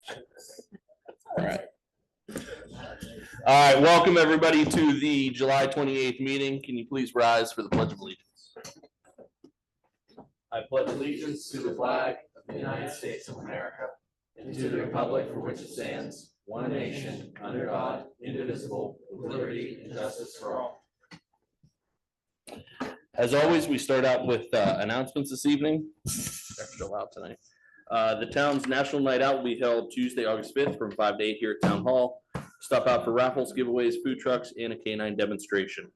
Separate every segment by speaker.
Speaker 1: All right. All right, welcome everybody to the July 28th meeting. Can you please rise for the Pledge of Allegiance?
Speaker 2: I pledge allegiance to the flag of the United States of America and to the republic for which it stands, one nation, under God, indivisible, with liberty and justice for all.
Speaker 1: As always, we start out with announcements this evening. Extra loud tonight. The town's National Night Out will be held Tuesday, August 5th from 5 to 8 here at Town Hall. Stop out for raffles, giveaways, food trucks, and a canine demonstration.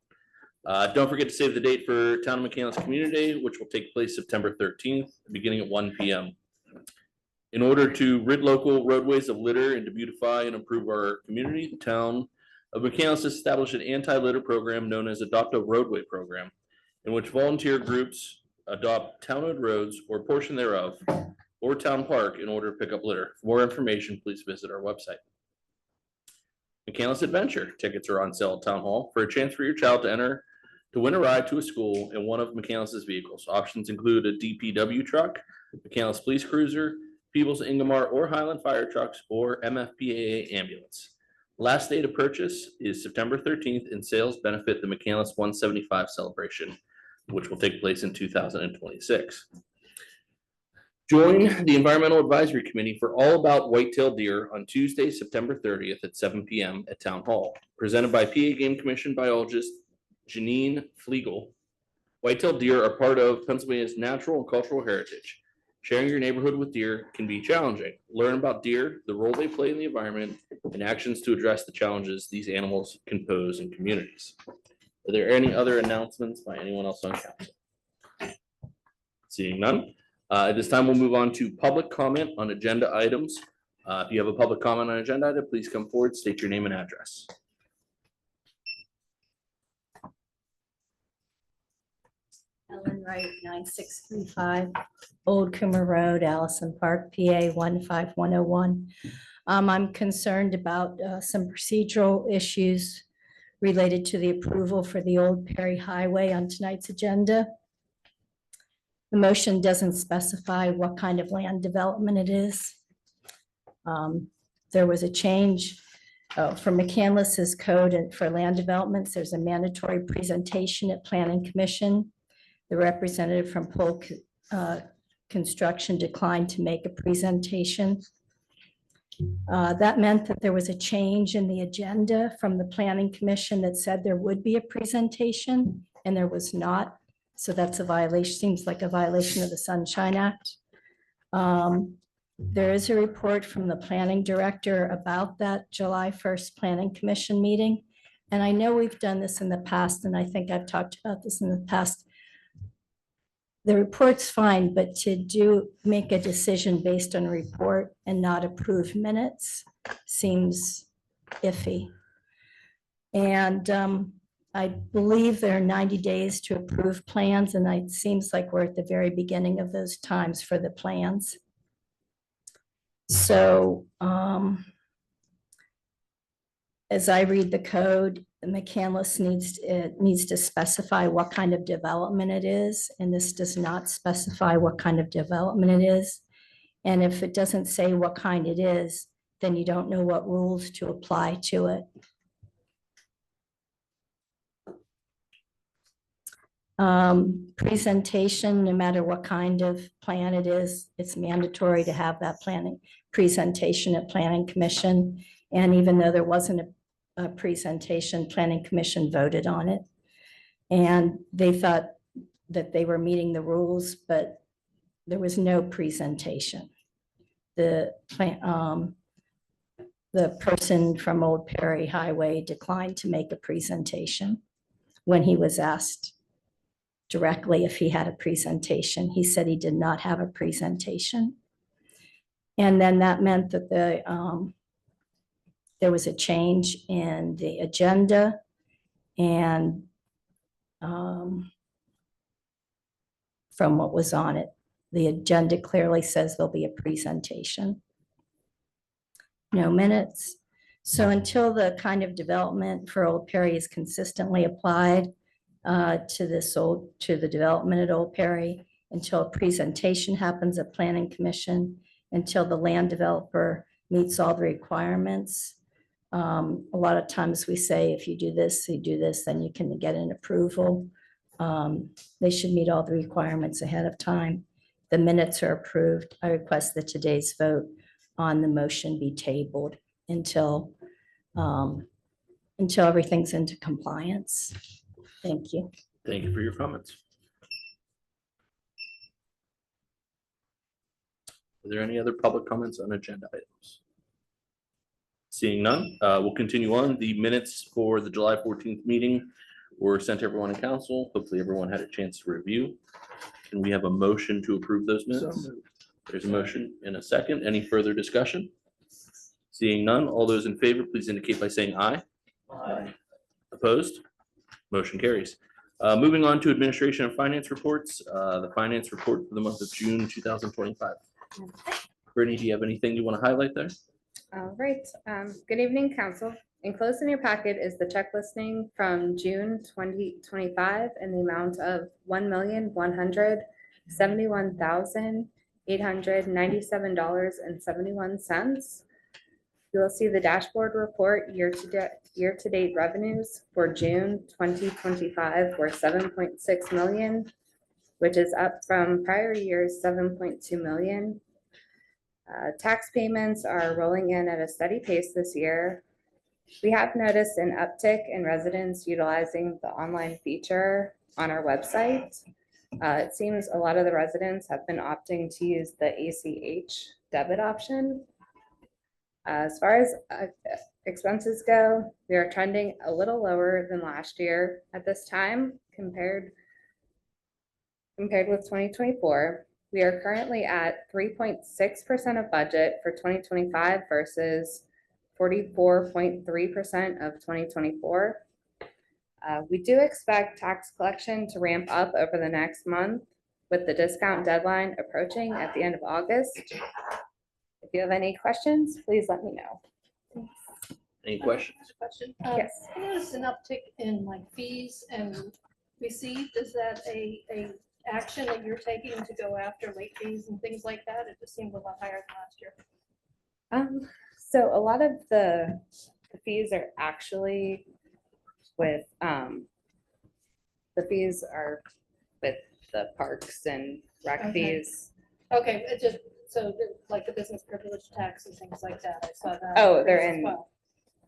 Speaker 1: Don't forget to save the date for Town of McCandless Community Day, which will take place September 13th, beginning at 1 p.m. In order to rid local roadways of litter and to beautify and improve our community, the Town of McCandless established an anti-litter program known as Adopt a Roadway Program, in which volunteer groups adopt town-owned roads or a portion thereof or town park in order to pick up litter. For more information, please visit our website. McCandless Adventure tickets are on sale at Town Hall for a chance for your child to win a ride to a school in one of McCandless's vehicles. Options include a DPW truck, McCandless Police Cruiser, Peebles, Ingomar, or Highland Fire Trucks, or MFPAA ambulance. Last day to purchase is September 13th, and sales benefit the McCandless 175 celebration, which will take place in 2026. Join the Environmental Advisory Committee for All About White-tailed Deer on Tuesday, September 30th at 7 p.m. at Town Hall. Presented by PA Game Commission biologist Janine Flegel. White-tailed deer are part of Pennsylvania's natural and cultural heritage. Sharing your neighborhood with deer can be challenging. Learn about deer, the role they play in the environment, and actions to address the challenges these animals can pose in communities. Are there any other announcements by anyone else on council? Seeing none. At this time, we'll move on to public comment on agenda items. If you have a public comment on an agenda item, please come forward, state your name and address.
Speaker 3: Ellen Wright, 9635 Old Coomer Road, Allison Park, PA 15101. I'm concerned about some procedural issues related to the approval for the Old Perry Highway on tonight's agenda. The motion doesn't specify what kind of land development it is. There was a change for McCandless's code and for land developments. There's a mandatory presentation at Planning Commission. The representative from Polk Construction declined to make a presentation. That meant that there was a change in the agenda from the Planning Commission that said there would be a presentation, and there was not. So that's a violation, seems like a violation of the Sunshine Act. There is a report from the planning director about that July 1st Planning Commission meeting. And I know we've done this in the past, and I think I've talked about this in the past. The report's fine, but to make a decision based on a report and not approve minutes seems iffy. And I believe there are 90 days to approve plans, and it seems like we're at the very beginning of those times for the plans. So as I read the code, McCandless needs to specify what kind of development it is, and this does not specify what kind of development it is. And if it doesn't say what kind it is, then you don't know what rules to apply to it. Presentation, no matter what kind of plan it is, it's mandatory to have that planning presentation at Planning Commission. And even though there wasn't a presentation, Planning Commission voted on it. And they thought that they were meeting the rules, but there was no presentation. The person from Old Perry Highway declined to make a presentation when he was asked directly if he had a presentation. He said he did not have a presentation. And then that meant that there was a change in the agenda, and from what was on it, the agenda clearly says there'll be a presentation. No minutes. So until the kind of development for Old Perry is consistently applied to the development at Old Perry, until a presentation happens at Planning Commission, until the land developer meets all the requirements. A lot of times we say, if you do this, then you can get an approval. They should meet all the requirements ahead of time. The minutes are approved. I request that today's vote on the motion be tabled until everything's into compliance. Thank you.
Speaker 1: Thank you for your comments. Are there any other public comments on agenda items? Seeing none, we'll continue on. The minutes for the July 14th meeting were sent to everyone in council. Hopefully everyone had a chance to review. Can we have a motion to approve those minutes? There's a motion in a second. Any further discussion? Seeing none, all those in favor, please indicate by saying aye.
Speaker 2: Aye.
Speaker 1: Opposed? Motion carries. Moving on to administration and finance reports, the finance report for the month of June 2025. Brittany, do you have anything you want to highlight there?
Speaker 4: All right. Good evening, council. Enclosed in your packet is the check listing from June 2025 in the amount of $1,171,897.71. You will see the dashboard report year-to-date revenues for June 2025 were $7.6 million, which is up from prior year's $7.2 million. Tax payments are rolling in at a steady pace this year. We have noticed an uptick in residents utilizing the online feature on our website. It seems a lot of the residents have been opting to use the ACH debit option. As far as expenses go, we are trending a little lower than last year at this time compared with 2024. We are currently at 3.6% of budget for 2025 versus 44.3% of 2024. We do expect tax collection to ramp up over the next month with the discount deadline approaching at the end of August. If you have any questions, please let me know.
Speaker 1: Any questions?
Speaker 5: Question.
Speaker 4: Yes.
Speaker 5: I noticed an uptick in like fees and received. Is that a action that you're taking to go after late fees and things like that? It just seemed a lot higher than last year.
Speaker 4: So a lot of the fees are actually with, the fees are with the parks and rec
Speaker 5: Okay.
Speaker 4: fees.
Speaker 5: Okay, it just, so like the business privilege tax and things like that. I saw that.
Speaker 4: Oh, they're
Speaker 5: as
Speaker 4: in-
Speaker 5: well.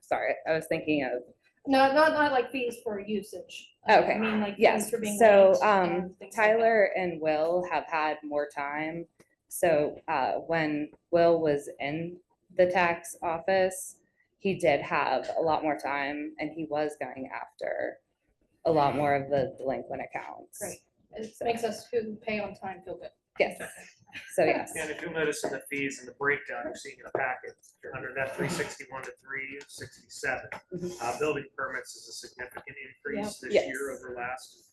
Speaker 4: Sorry, I was thinking of,
Speaker 5: No, not like fees for usage.
Speaker 4: Okay,
Speaker 5: I mean, like.
Speaker 4: yes.
Speaker 5: fees for being
Speaker 4: So
Speaker 5: late and things like that.
Speaker 4: Tyler and Will have had more time. So when Will was in the tax office, he did have a lot more time and he was going after a lot more of the delinquent accounts.
Speaker 5: Great. It makes us who pay on time feel good.
Speaker 4: Yes. So yes.
Speaker 6: And if you'll notice in the fees and the breakdown you're seeing in the packet, under that 361 to 367, building permits is a significant increase this
Speaker 4: Yes.
Speaker 6: year over last,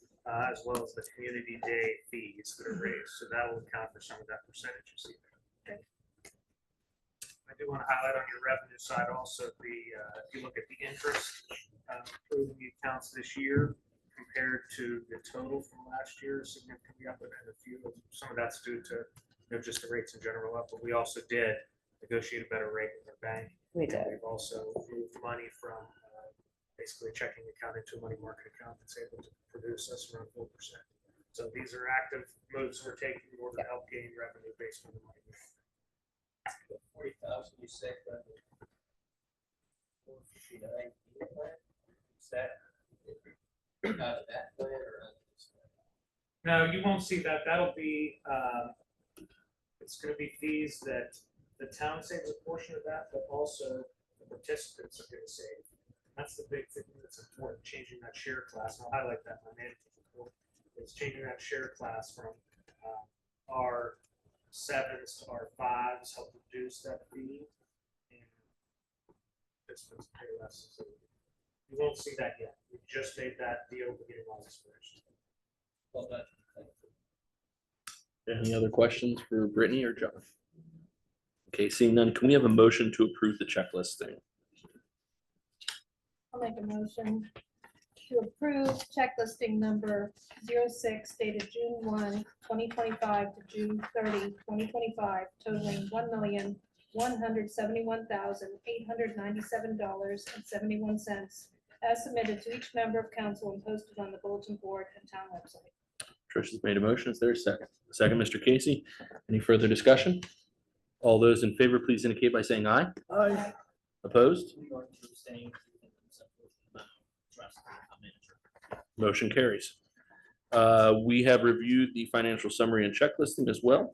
Speaker 6: as well as the community day fees that are raised. So that will account for some of that percentage you see there. I do want to highlight on your revenue side also if you look at the interest approved in the accounts this year compared to the total from last year, significantly up, and some of that's due to just the rates in general up, but we also did negotiate a better rate with our bank.
Speaker 4: We
Speaker 6: And
Speaker 4: did.
Speaker 6: We've also moved money from basically a checking account into a money market account that's able to produce us around 4%. So these are active moves we're taking in order to help gain revenue based on the money.
Speaker 2: 40,000, you said, 459, is that out of that plan or? out of this plan?
Speaker 6: No, you won't see that. That'll be, it's gonna be fees that the town saves a portion of that, but also the participants are gonna save. That's the big thing that's important, changing that share class. And I'll highlight that in my management report. It's changing that share class from our 7s to our 5s, help reduce that fee. And participants pay less. So you won't see that yet. We just made that deal beginning August 1st.
Speaker 2: Well done.
Speaker 1: Any other questions for Brittany or John? Okay, seeing none, can we have a motion to approve the checklisting?
Speaker 5: I'll make a motion to approve check listing number 06 dated June 1, 2025 to June 30, 2025, totaling $171,897.71 as submitted to each member of council and posted on the bulletin board and town website.
Speaker 1: Trish has made a motion. Is there a second? Second, Mr. Casey. Any further discussion? All those in favor, please indicate by saying aye.
Speaker 5: Aye.
Speaker 1: Opposed? Motion carries. We have reviewed the financial summary and checklisting as well.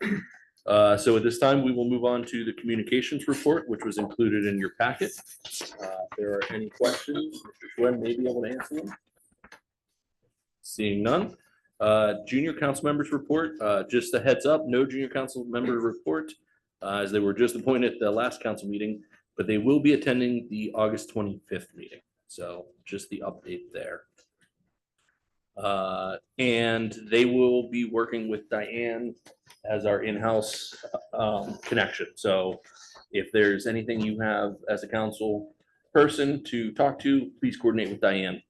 Speaker 1: So at this time, we will move on to the communications report, which was included in your packet. If there are any questions, Mr. Schwen may be able to answer them. Seeing none. Junior council members report, just a heads up, no junior council member report, as they were just appointed at the last council meeting, but they will be attending the August 25th meeting. So just the update there. And they will be working with Diane as our in-house connection. So if there's anything you have as a council person to talk to, please coordinate with Diane.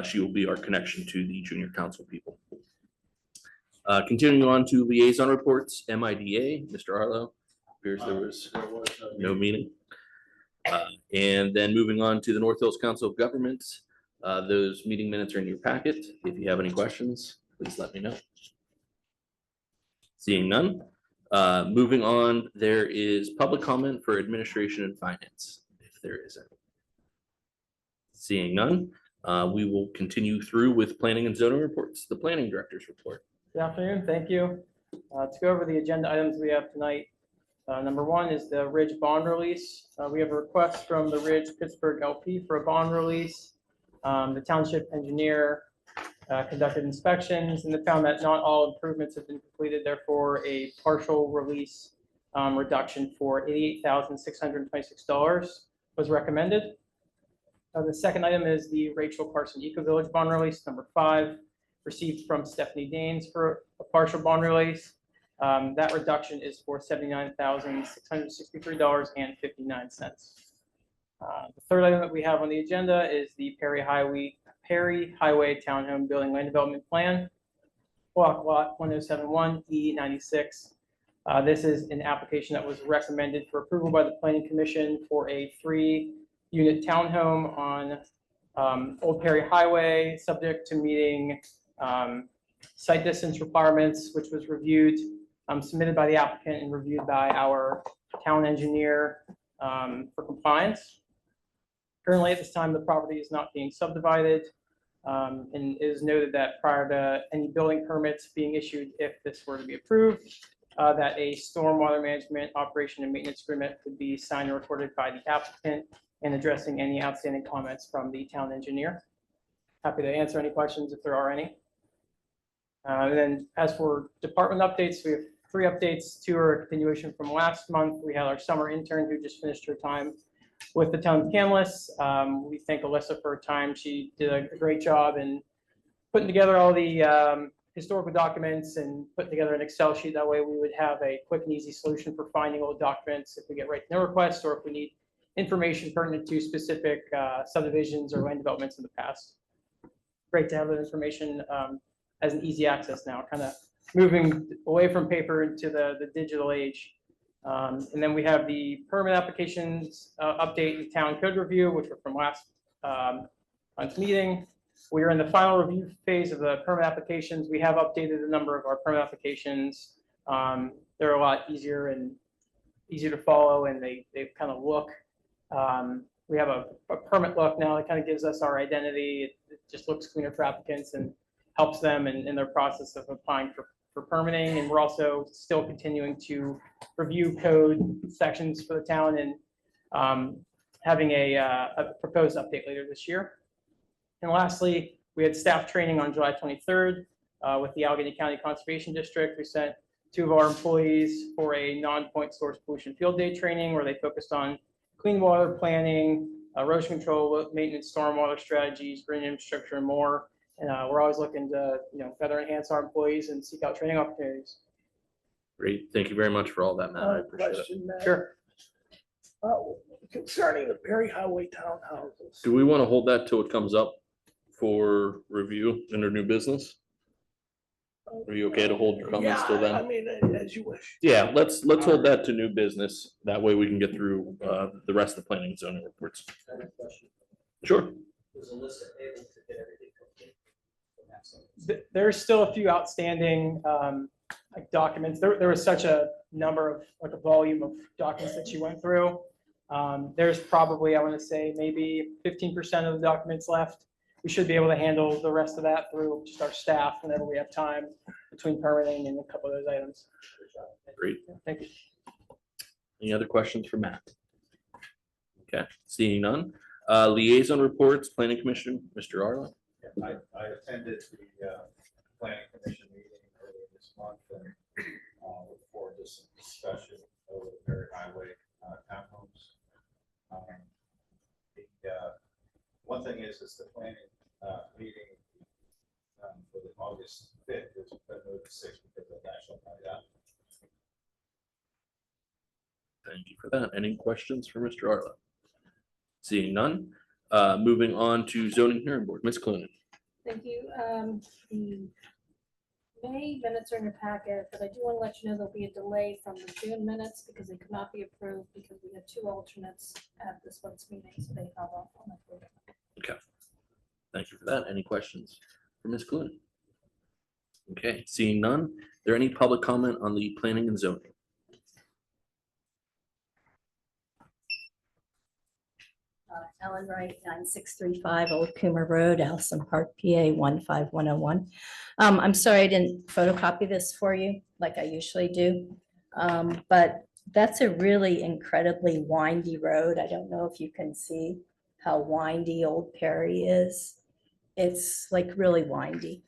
Speaker 1: She will be our connection to the junior council people. Continuing on to liaison reports, MIDA, Mr. Arlo, appears there was no meeting. And then moving on to the North Hills Council of Governments, those meeting minutes are in your packet. If you have any questions, please let me know. Seeing none. Moving on, there is public comment for administration and finance, if there is any. Seeing none, we will continue through with planning and zoning reports, the planning director's report.
Speaker 7: Good afternoon, thank you. To go over the agenda items we have tonight, number one is the Ridge bond release. We have a request from the Ridge Pittsburgh LP for a bond release. The township engineer conducted inspections and they found that not all improvements have been completed, therefore a partial release reduction for $88,626 was recommended. The second item is the Rachel Carson Eco Village bond release, number 5, received from Stephanie Daines for a partial bond release. That reduction is for $79,663.59. The third item that we have on the agenda is the Perry Highway Townhome Building Land Development Plan, block lot 1071 E96. This is an application that was recommended for approval by the Planning Commission for a 3-unit townhome on Old Perry Highway, subject to meeting site distance requirements, which was reviewed, submitted by the applicant and reviewed by our town engineer for compliance. Currently, at this time, the property is not being subdivided, and it is noted that prior to any building permits being issued, if this were to be approved, that a stormwater management operation and maintenance agreement would be signed and recorded by the applicant and addressing any outstanding comments from the town engineer. Happy to answer any questions if there are any. And then as for department updates, we have 3 updates. 2 are a continuation from last month. We had our summer intern who just finished her time with the town of Kamloops. We thank Alyssa for her time. She did a great job in putting together all the historical documents and putting together an Excel sheet. That way we would have a quick and easy solution for finding old documents if we get right to know requests or if we need information pertinent to specific subdivisions or land developments in the past. Great to have that information as an easy access now, kind of moving away from paper into the digital age. And then we have the permit applications update and town code review, which were from last month's meeting. We are in the final review phase of the permit applications. We have updated a number of our permit applications. They're a lot easier to follow, and they kind of look. We have a permit look now that kind of gives us our identity. It just looks cleaner for applicants and helps them in their process of applying for permitting. And we're also still continuing to review code sections for the town and having a proposed update later this year. And lastly, we had staff training on July 23rd with the Allegheny County Conservation District. We sent 2 of our employees for a non-point source pollution field day training where they focused on clean water planning, erosion control, maintenance, stormwater strategies, green infrastructure, and more. And we're always looking to better enhance our employees and seek out training opportunities.
Speaker 1: Great. Thank you very much for all that, Matt. I appreciate it.
Speaker 8: Question, Matt.
Speaker 7: Sure.
Speaker 8: Concerning the Perry Highway townhouses.
Speaker 1: Do we want to hold that till it comes up for review under new business? Are you okay to hold your comments till
Speaker 8: Yeah, I
Speaker 1: then?
Speaker 8: mean, as you wish.
Speaker 1: Yeah, let's hold that to new business. That way we can get through the rest of the planning and zoning reports.
Speaker 2: I have a question.
Speaker 1: Sure.
Speaker 2: Was Alyssa able to get everything complete?
Speaker 7: There's still a few outstanding like documents. There was such a number of, like a volume of documents that you went through. There's probably, I want to say, maybe 15% of the documents left. We should be able to handle the rest of that through just our staff whenever we have time between permitting and a couple of those items.
Speaker 1: Great.
Speaker 7: Thank you.
Speaker 1: Any other questions for Matt? Okay, seeing none. Liaison reports, planning commission, Mr. Arlen.
Speaker 9: I attended the planning commission meeting earlier this month and look forward to some discussion over the Perry Highway townhomes. One thing is the planning meeting for the August 5th is moved to 6th because of National Night Out.
Speaker 1: Thank you for that. Any questions for Mr. Arlen? Seeing none. Moving on to zoning hearing board, Ms. Clunin.
Speaker 5: Thank you. The May minutes are in your packet, but I do want to let you know there'll be a delay from the June minutes because they could not be approved because we had 2 alternates at this month's meeting, so they held off on approval.
Speaker 1: Thank you for that. Any questions for Ms. Clunin? Okay, seeing none. Is there any public comment on the planning and zoning?
Speaker 3: Ellen Wright, 9635 Old Coomer Road, Allison Park, PA 15101. I'm sorry I didn't photocopy this for you like I usually do. But that's a really incredibly windy road. I don't know if you can see how windy Old Perry is. It's like really windy.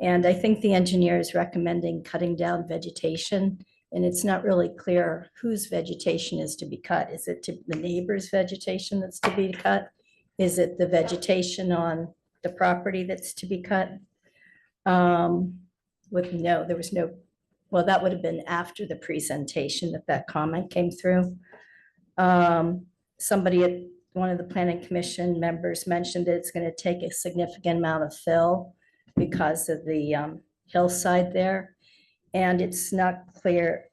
Speaker 3: And I think the engineer is recommending cutting down vegetation. And it's not really clear whose vegetation is to be cut. Is it to the neighbor's vegetation that's to be cut? Is it the vegetation on the property that's to be cut? There was no, well, that would have been after the presentation that comment came through. Somebody at one of the planning commission members mentioned that it's going to take a significant amount of fill because of the hillside there. And it's not clear,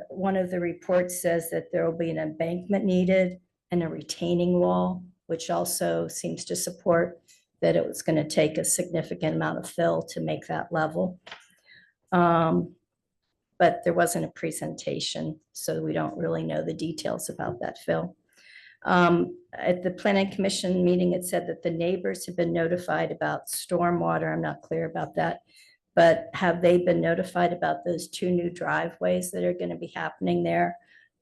Speaker 3: one of the reports says that there will be an embankment needed and a retaining wall, which also seems to support that it was going to take a significant amount of fill to make that level. But there wasn't a presentation, so we don't really know the details about that fill. At the planning commission meeting, it said that the neighbors have been notified about stormwater. I'm not clear about that. But have they been notified about those 2 new driveways that are going to be happening there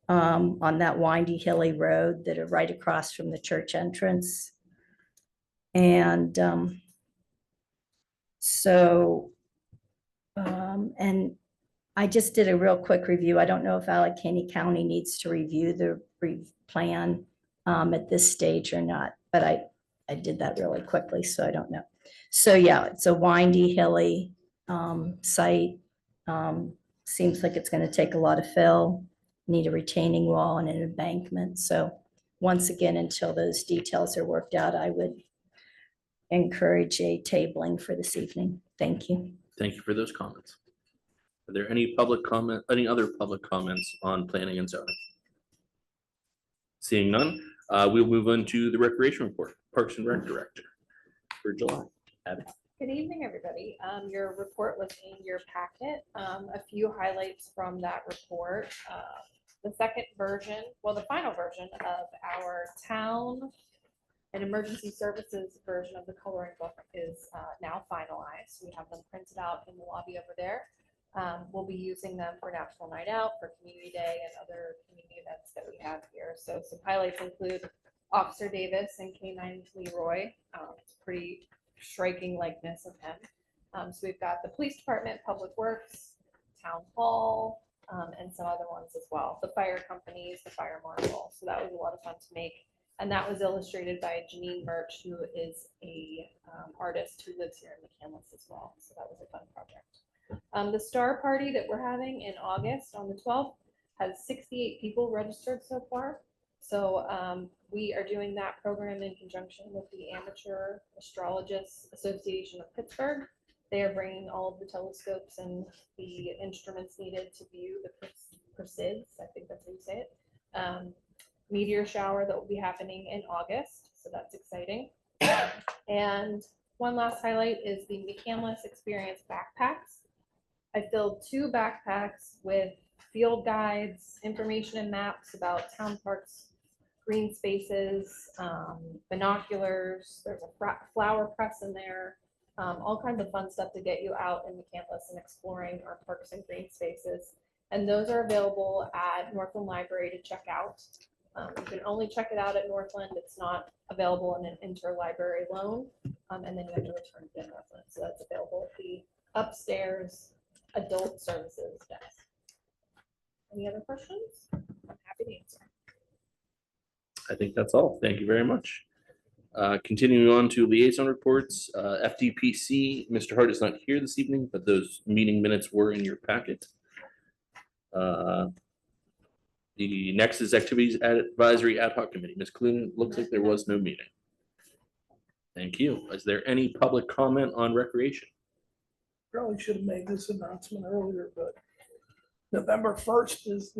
Speaker 3: on that windy, hilly road that are right across from the church entrance? And and I just did a real quick review. I don't know if Allegheny County needs to review the plan at this stage or not, but I did that really quickly, so I don't know. So yeah, it's a windy, hilly site. Seems like it's going to take a lot of fill, need a retaining wall and an embankment. So once again, until those details are worked out, I would encourage a tabling for this evening. Thank you.
Speaker 1: Thank you for those comments. Are there any other public comments on planning and zoning? Seeing none, we'll move on to the recreation report, Parks and Rec Director for July. Abby.
Speaker 10: Good evening, everybody. Your report was in your packet. A few highlights from that report. The second version, well, the final version of our town and emergency services version of the coloring book is now finalized. We have them printed out in the lobby over there. We'll be using them for National Night Out, for Community Day, and other community events that we have here. So some highlights include Officer Davis and K9 Leroy. It's pretty striking likeness of him. So we've got the police department, public works, town hall, and some other ones as well. The fire companies, the fire marshal. So that was a lot of fun to make. And that was illustrated by Janine Murch, who is a artist who lives here in McCandless as well. So that was a fun project. The star party that we're having in August on the 12th has 68 people registered so far. So we are doing that program in conjunction with the Amateur Astrologists Association of Pittsburgh. They are bringing all of the telescopes and the instruments needed to view the Perseids, I think that's how you say it. Meteor shower that will be happening in August, so that's exciting. And one last highlight is the McCandless Experience backpacks. I filled 2 backpacks with field guides, information and maps about town parks, green spaces, binoculars. There's a flower press in there, all kinds of fun stuff to get you out in McCandless and exploring our parks and green spaces. And those are available at Northland Library to check out. You can only check it out at Northland. It's not available in an interlibrary loan. And then you have to return it to Northland. So that's available at the upstairs adult services desk. Any other questions? I'm happy to answer.
Speaker 1: I think that's all. Thank you very much. Continuing on to liaison reports, FDPC, Mr. Hart is not here this evening, but those meeting minutes were in your packet. The next is Activities Advisory Ad Hoc Committee. Ms. Clune, looks like there was no meeting. Thank you. Is there any public comment on recreation?
Speaker 8: Probably should have made this announcement earlier, but November 1st is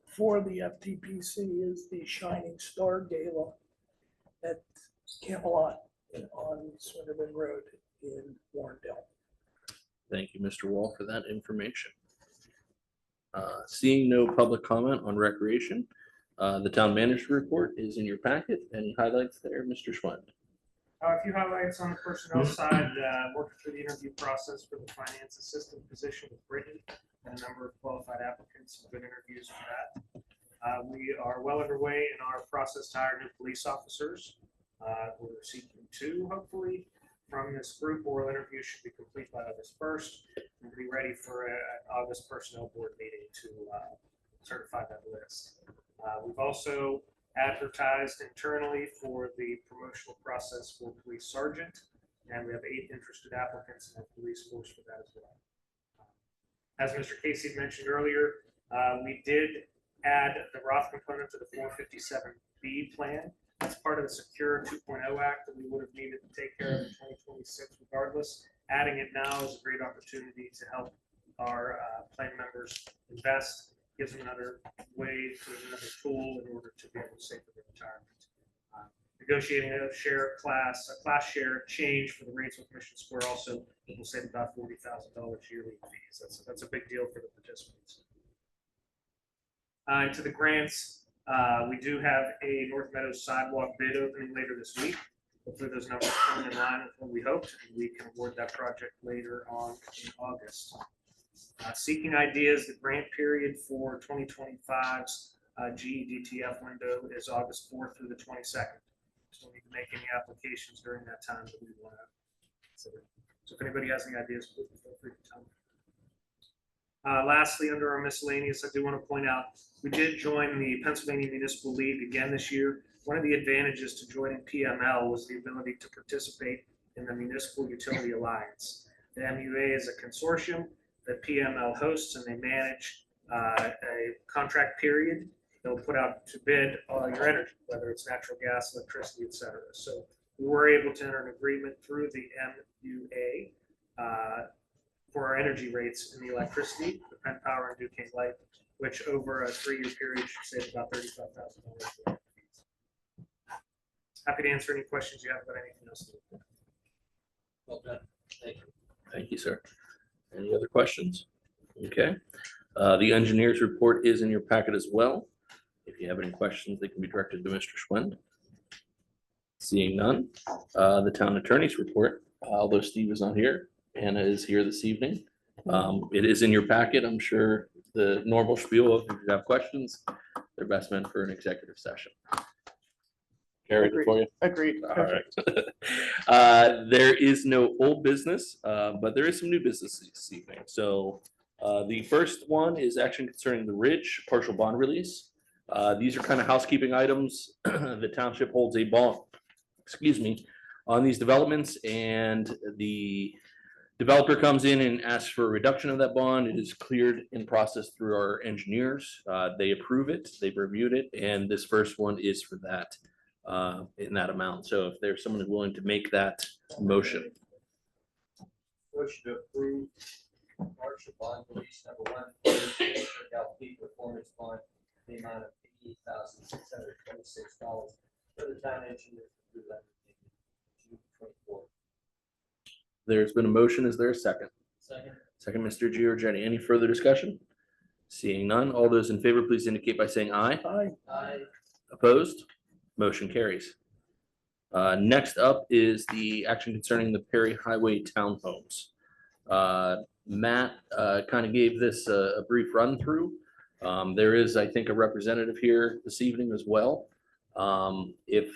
Speaker 8: for the FTPC is the Shining Star Gala at Camelot on Swinnerman Road in Warrendale.
Speaker 1: Thank you, Mr. Wall, for that information. Seeing no public comment on recreation, the town manager report is in your packet. Any highlights there, Mr. Schwend?
Speaker 6: A few highlights on the personnel side, working through the interview process for the finance assistant position with Brittany, and a number of qualified applicants, some good interviews for that. We are well underway in our process to hire new police officers. We're seeking 2, hopefully, from this group. Oral interviews should be complete by August 1st. We'll be ready for an August personnel board meeting to certify that list. We've also advertised internally for the promotional process for police sergeant, and we have 8 interested applicants in the police force for that as well. As Mr. Casey mentioned earlier, we did add the Roth component to the 457B plan. That's part of the Secure 2.0 Act that we would have needed to take care of in 2026 regardless. Adding it now is a great opportunity to help our plan members invest, gives them another way, another tool in order to be able to save for their retirement. Negotiating a class share change for the rates with Mission Square also will save about $40,000 yearly in fees. That's a big deal for the participants. To the grants, we do have a North Meadows sidewalk bid opening later this week. Hopefully those numbers come in line with what we hoped, and we can award that project later on in August. Seeking ideas, the grant period for 2025's GEDTF window is August 4th through the 22nd. So we need to make any applications during that time that we want to consider. So if anybody has any ideas, please feel free to tell me. Lastly, under our miscellaneous, I do want to point out, we did join the Pennsylvania Municipal League again this year. One of the advantages to joining PML was the ability to participate in the Municipal Utility Alliance. The MUA is a consortium that PML hosts, and they manage a contract period. They'll put out to bid all your energy, whether it's natural gas, electricity, et cetera. So we were able to enter an agreement through the MUA for our energy rates in the electricity, the Penn Power and Duquesne Light, which over a 3-year period should save about $35,000. Happy to answer any questions you have about anything else.
Speaker 1: Well done. Thank you. Thank you, sir. Any other questions? Okay. The engineer's report is in your packet as well. If you have any questions, they can be directed to Mr. Schwend. Seeing none. The town attorney's report, although Steve is not here, Anna is here this evening. It is in your packet. I'm sure the normal spiel of if you have questions, they're best meant for an executive session. Carried it for you?
Speaker 7: Agreed.
Speaker 1: All right. There is no old business, but there is some new business this evening. So the first one is action concerning the Ridge partial bond release. These are kind of housekeeping items. The township holds a bond, on these developments, and the developer comes in and asks for a reduction of that bond. It is cleared in process through our engineers. They approve it, they've reviewed it, and this first one is for that. In that amount. So if there's someone who's willing to make that motion.
Speaker 2: Motion to approve Marshall bond release number 1, LP performance bond, the amount of $88,626 for the town engineer. June 24.
Speaker 1: There's been a motion. Is there a second?
Speaker 2: Second.
Speaker 1: Second, Mr. Giorgetti. Any further discussion? Seeing none, all those in favor, please indicate by saying aye.
Speaker 2: Aye.
Speaker 1: Opposed? Motion carries. Next up is the action concerning the Perry Highway Townhomes. Matt kind of gave this a brief run through. There is, I think, a representative here this evening as well. If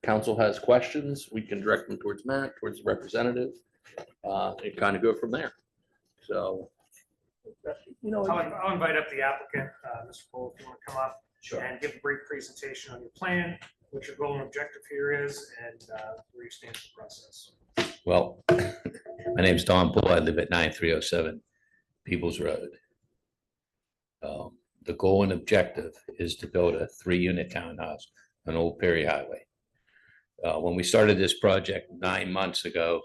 Speaker 1: council has questions, we can direct them towards Matt, towards the representative, and kind of go from there. So,
Speaker 6: I'll invite up the applicant, Mr. Cole, if you want to come up and give a brief presentation on your plan, what your goal and objective here is, and where you stand in the process.
Speaker 11: Well, my name's Don Poole. I live at 9307 Peoples Road. The goal and objective is to build a 3-unit townhouse on Old Perry Highway. When we started this project 9 months ago,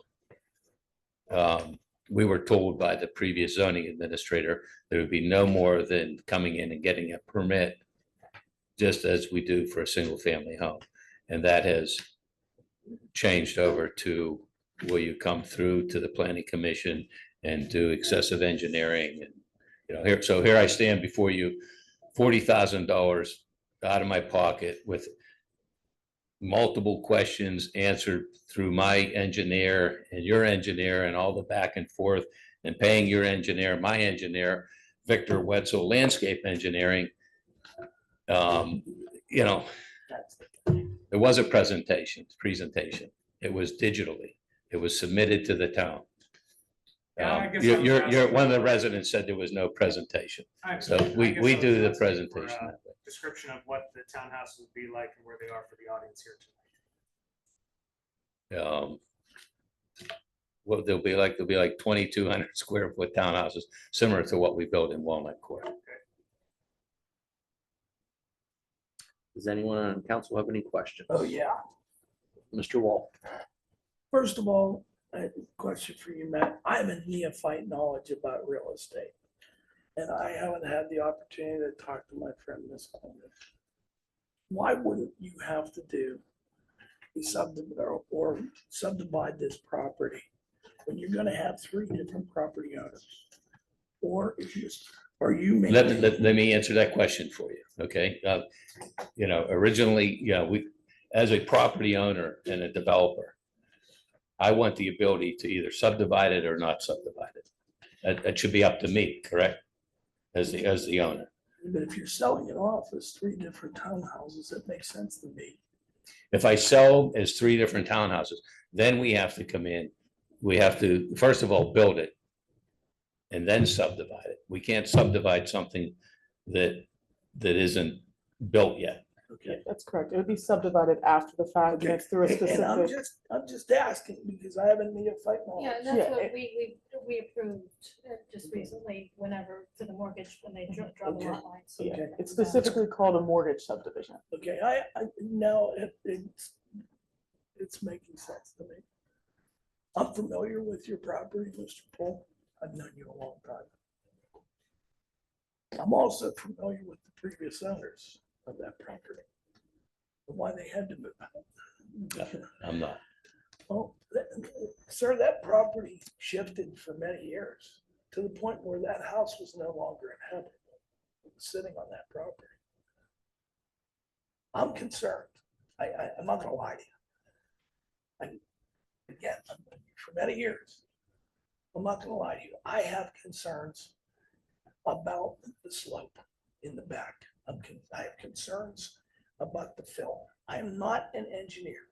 Speaker 11: we were told by the previous zoning administrator there would be no more than coming in and getting a permit, just as we do for a single family home. And that has changed over to where you come through to the planning commission and do excessive engineering. And, here I stand before you, $40,000 out of my pocket with multiple questions answered through my engineer and your engineer and all the back and forth, and paying your engineer, my engineer, Victor Wetzel Landscape Engineering. It was a presentation. It was digitally. It was submitted to the town.
Speaker 6: I guess I was asking
Speaker 11: One of the
Speaker 6: for-
Speaker 11: residents said there was no presentation. So
Speaker 6: I
Speaker 11: we
Speaker 6: guess I was
Speaker 11: do the
Speaker 6: asking for,
Speaker 11: presentation that way.
Speaker 6: Description of what the townhouse would be like and where they are for the audience here tonight.
Speaker 11: What there'll be like 2,200 square foot townhouses, similar to what we built in Walnut Court.
Speaker 1: does anyone on council have any questions?
Speaker 8: Oh, yeah.
Speaker 1: Mr. Wall.
Speaker 8: First of all, I have a question for you, Matt. I'm a neophyte knowledge about real estate. And I haven't had the opportunity to talk to my friend, Ms. Coleman. Why wouldn't you have to do a subdivide this property when you're gonna have 3 different property owners? Or if you, are you making?
Speaker 11: Let me answer that question for you, okay? Originally, we, as a property owner and a developer, I want the ability to either subdivide it or not subdivide it. That should be up to me, correct? As the owner.
Speaker 8: But if you're selling it off as 3 different townhouses, that makes sense to me.
Speaker 11: If I sell as 3 different townhouses, then we have to come in. We have to, first of all, build it and then subdivide it. We can't subdivide something that isn't built yet.
Speaker 8: Okay.
Speaker 12: That's correct. It would be subdivided after the fact, and it's through a
Speaker 8: And I'm
Speaker 12: specific.
Speaker 8: just asking because I haven't neophyte
Speaker 5: Yeah,
Speaker 8: knowledge.
Speaker 5: and that's
Speaker 12: Yeah,
Speaker 5: what we approved just recently, whenever for the mortgage, when they draw the
Speaker 8: Okay.
Speaker 5: lot lines.
Speaker 12: Yeah,
Speaker 8: Okay.
Speaker 12: it's specifically called a mortgage subdivision.
Speaker 8: Okay, I now it's making sense to me. I'm familiar with your property, Mr. Paul. I've known you a long time. I'm also familiar with the previous owners of that property, and why they had to move out.
Speaker 11: I'm not.
Speaker 8: Oh, sir, that property shifted for many years to the point where that house was no longer inhabitable. It was sitting on that property. I'm concerned. I'm not gonna lie to you. Again, for many years, I'm not gonna lie to you. I have concerns about the slope in the back. I have concerns about the fill. I am not an engineer.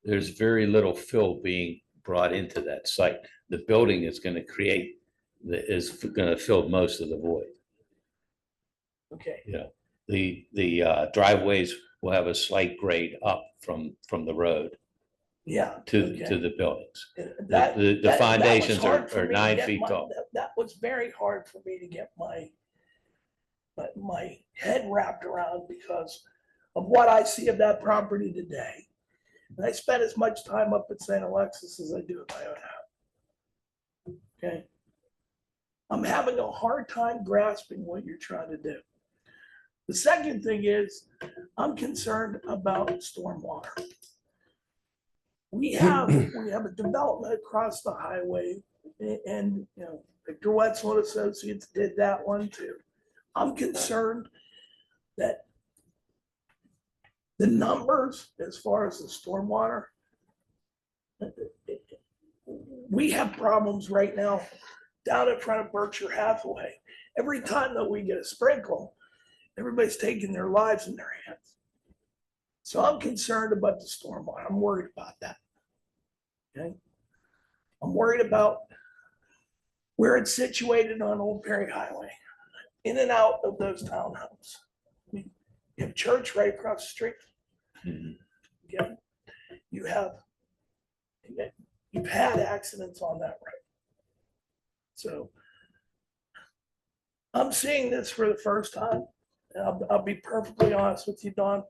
Speaker 11: There's very little fill being brought into that site. The building is going to is going to fill most of the void.
Speaker 8: Okay,
Speaker 11: The driveways will have a slight grade up from the road
Speaker 8: yeah.
Speaker 11: to
Speaker 8: okay.
Speaker 11: the buildings.
Speaker 8: That-
Speaker 11: The
Speaker 8: that was
Speaker 11: foundations
Speaker 8: hard for
Speaker 11: are
Speaker 8: me to
Speaker 11: 9
Speaker 8: get
Speaker 11: feet
Speaker 8: my-
Speaker 11: tall.
Speaker 8: That was very hard for me to get my head wrapped around because of what I see of that property today. And I spent as much time up at St. Alexis as I do at my own house. Okay? I'm having a hard time grasping what you're trying to do. The second thing is, I'm concerned about stormwater. We have a development across the highway and, you know, Victor Wetzel and Associates did that one too. I'm concerned that the numbers as far as the stormwater, we have problems right now down in front of Berkshire Hathaway. Every time that we get a sprinkle, everybody's taking their lives in their hands. So I'm concerned about the stormwater. I'm worried about that. Okay. I'm worried about where it's situated on Old Perry Highway, in and out of those townhomes. You have church right across the street. Okay. You've had accidents on that road. So I'm seeing this for the first time. And I'll be perfectly honest with you, Don.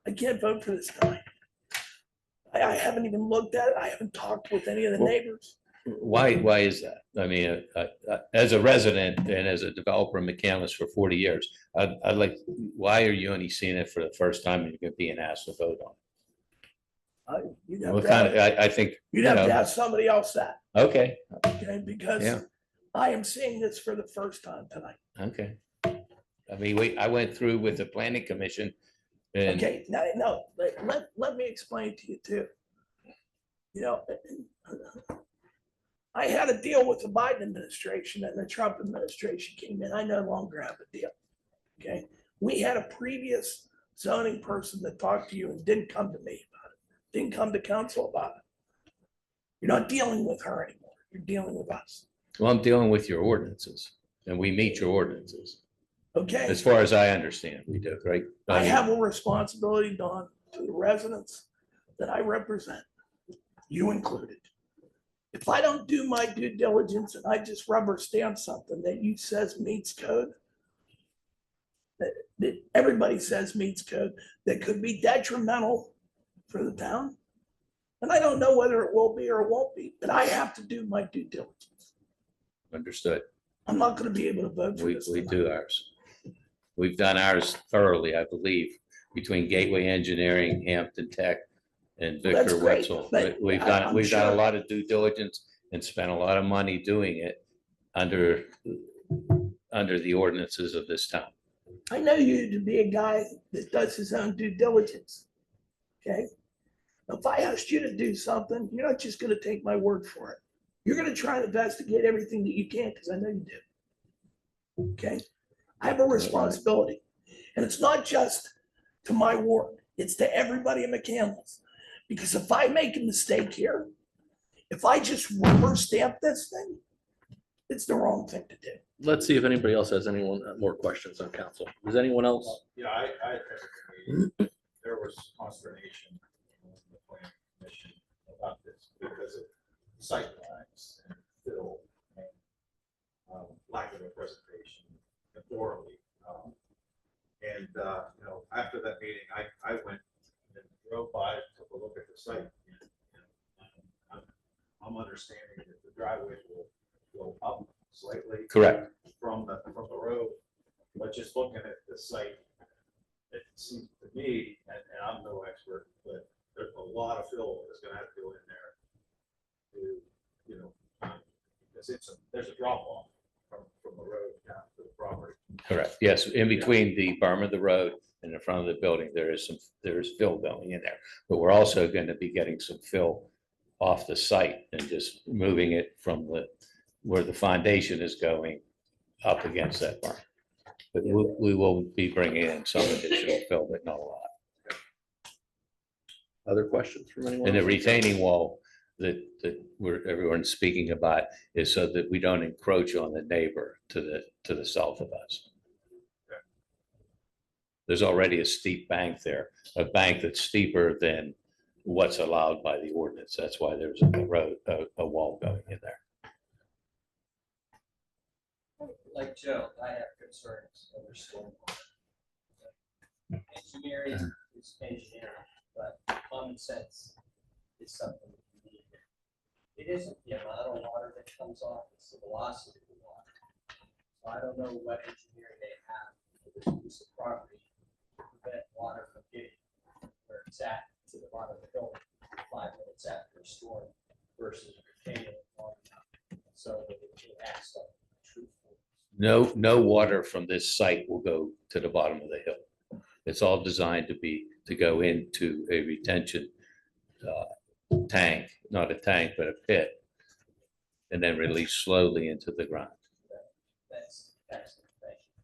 Speaker 8: I can't vote for this guy. I haven't even looked at it. I haven't talked with any of the neighbors.
Speaker 11: Why is that? I mean, as a resident and as a developer in McCandless for 40 years, I'd like, why are you only seeing it for the first time and you're being asked to vote on it? What kind of, I think,
Speaker 8: You'd have to ask somebody else that,
Speaker 11: okay,
Speaker 8: okay? Because
Speaker 11: Yeah.
Speaker 8: I am seeing this for the first time tonight.
Speaker 11: okay. I mean, I went through with the planning commission and
Speaker 8: Okay, no, let me explain to you too. You know, I had a deal with the Biden administration and the Trump administration came in. I no longer have a deal. Okay, we had a previous zoning person that talked to you and didn't come to me about it, didn't come to council about it. You're not dealing with her anymore. You're dealing with us.
Speaker 11: well, I'm dealing with your ordinances and we meet your ordinances.
Speaker 8: Okay,
Speaker 11: As far as I understand, we do, right?
Speaker 8: I have a responsibility, Don, to the residents that I represent, you included. If I don't do my due diligence and I just rubber stamp something that you says meets code, that everybody says meets code, that could be detrimental for the town. And I don't know whether it will be or it won't be, but I have to do my due diligence.
Speaker 11: Understood.
Speaker 8: I'm not gonna be able to vote for
Speaker 11: We
Speaker 8: this.
Speaker 11: we
Speaker 8: tonight.
Speaker 11: do ours. We've done ours thoroughly, I believe, between Gateway Engineering, Hampton Tech, and
Speaker 8: That's
Speaker 11: Victor
Speaker 8: great,
Speaker 11: Wetzel.
Speaker 8: but
Speaker 11: We've
Speaker 8: I'm
Speaker 11: done a
Speaker 8: sure-
Speaker 11: lot of due diligence and spent a lot of money doing it under the ordinances of this town.
Speaker 8: I know you to be a guy that does his own due diligence. Okay? If I asked you to do something, you're not just gonna take my word for it. You're gonna try and investigate everything that you can, because I know you do. Okay? I have a responsibility. And it's not just to my ward, it's to everybody in McCandless. Because if I make a mistake here, if I just rubber stamp this thing, it's the wrong thing to do.
Speaker 1: Let's see if anybody else has more questions on council. Does anyone else?
Speaker 9: Yeah, I attended the meeting. There was consternation in the planning commission about this because of sight lines and fill and lack of a presentation orally. And you know, after that meeting, I went and drove by, took a look at the site. And I'm understanding that the driveway will go up slightly.
Speaker 11: Correct.
Speaker 9: From the road, but just looking at the site, it seems to me, and I'm no expert, but there's a lot of fill that's gonna have to go in there to, you know, because there's a drop off from the road down to the property.
Speaker 11: Correct. Yes, in between the berm of the road and in front of the building, there is fill going in there. But we're also going to be getting some fill off the site and just moving it from where the foundation is going up against that berm. But we will be bringing in some additional fill, but not a lot.
Speaker 1: Other questions from anyone?
Speaker 11: And the
Speaker 1: else?
Speaker 11: retaining wall that everyone's speaking about is so that we don't encroach on the neighbor to the south of us. There's already a steep bank there, a bank that's steeper than what's allowed by the ordinance. That's why there's a wall going in there.
Speaker 2: Like Joe, I have concerns over stormwater. Engineering is engineering, but common sense is something we need. It isn't the amount of water that comes off, it's the velocity of the water. So I don't know what engineering they have for this piece of property to prevent water from getting where it's at to the bottom of the hill 5 minutes after a storm versus retaining it long enough so that it acts like truthful.
Speaker 11: No water from this site will go to the bottom of the hill. It's all designed to go into a retention tank, not a tank, but a pit, and then release slowly into the ground.
Speaker 2: That's excellent, thank you.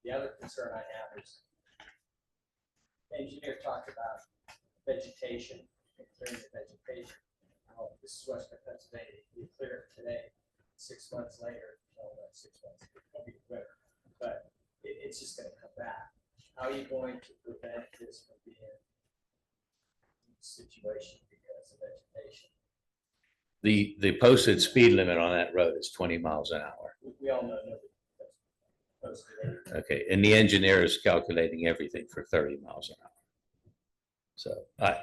Speaker 2: The other concern I have is engineer talked about vegetation and clearing the vegetation. This is Western Pennsylvania, you clear it today, 6 months later, no, not 6 months, it'll be winter, but it's just gonna come back. How are you going to prevent this from being a situation because of vegetation?
Speaker 11: The posted speed limit on that road is 20 miles an hour.
Speaker 2: We all know nobody posted it.
Speaker 11: Okay, and the engineer is calculating everything for 30 miles an hour. So a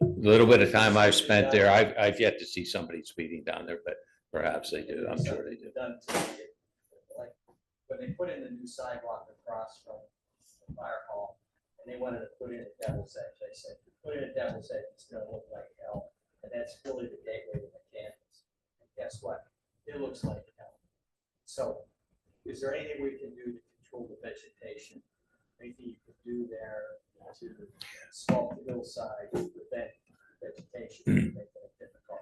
Speaker 11: little bit of time I've spent there, I've yet to see somebody speeding down there, but perhaps they do. I'm sure they do.
Speaker 2: Done to it. Like, when they put in the new sidewalk across from the fire hall, and they wanted to put in a devil's edge, they said, if you put in a devil's edge, it's gonna look like hell, and that's really the gateway to the campus. And guess what? It looks like hell. So, is there anything we can do to control the vegetation? Anything you could do there to sculpt the hillside, to prevent vegetation, to make that difficult?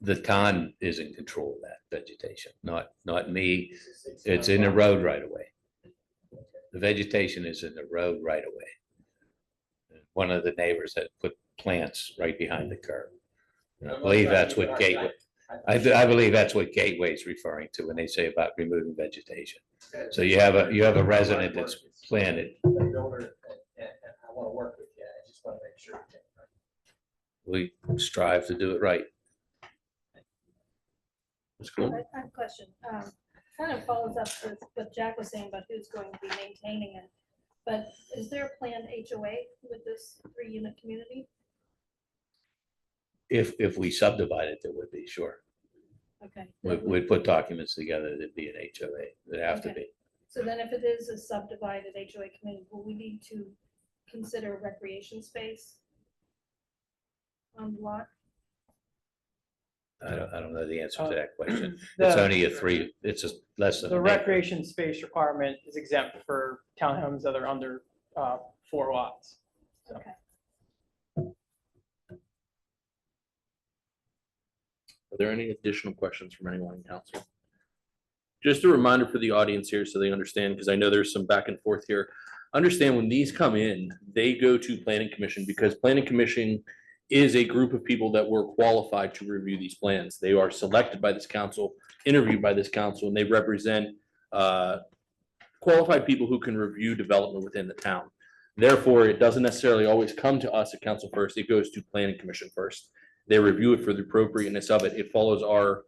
Speaker 11: The town is in control of that vegetation, not me. It's in the road right away. The vegetation is in the road right away. One of the neighbors had put plants right behind the curb. And I believe that's what Gateway, I believe that's what Gateway is referring to when they say about removing vegetation. So you have a resident that's planted.
Speaker 2: The builder, and I want to work with you, I just want to make sure.
Speaker 11: We strive to do it right.
Speaker 1: That's
Speaker 5: I
Speaker 1: cool.
Speaker 5: have a question. Kind of follows up with what Jack was saying about who's going to be maintaining it. But is there a planned HOA with this 3-unit community?
Speaker 11: If we subdivide it, there would be, sure.
Speaker 5: Okay.
Speaker 11: We'd put documents together, there'd be an HOA, it'd have to
Speaker 5: Okay.
Speaker 11: be.
Speaker 5: So then if it is a subdivided HOA community, will we need to consider recreation space on the lot?
Speaker 11: I don't know the answer to that question.
Speaker 7: The-
Speaker 11: It's only it's a less than.
Speaker 7: The
Speaker 11: an acre.
Speaker 7: recreation space requirement is exempt for townhomes that are under 4 lots.
Speaker 5: Okay.
Speaker 1: Are there any additional questions from anyone in council? Just a reminder for the audience here so they understand, because I know there's some back and forth here. Understand when these come in, they go to planning commission because planning commission is a group of people that were qualified to review these plans. They are selected by this council, interviewed by this council, and they represent qualified people who can review development within the town. Therefore, it doesn't necessarily always come to us at council first. It goes to planning commission first. They review it for the appropriateness of it. It follows our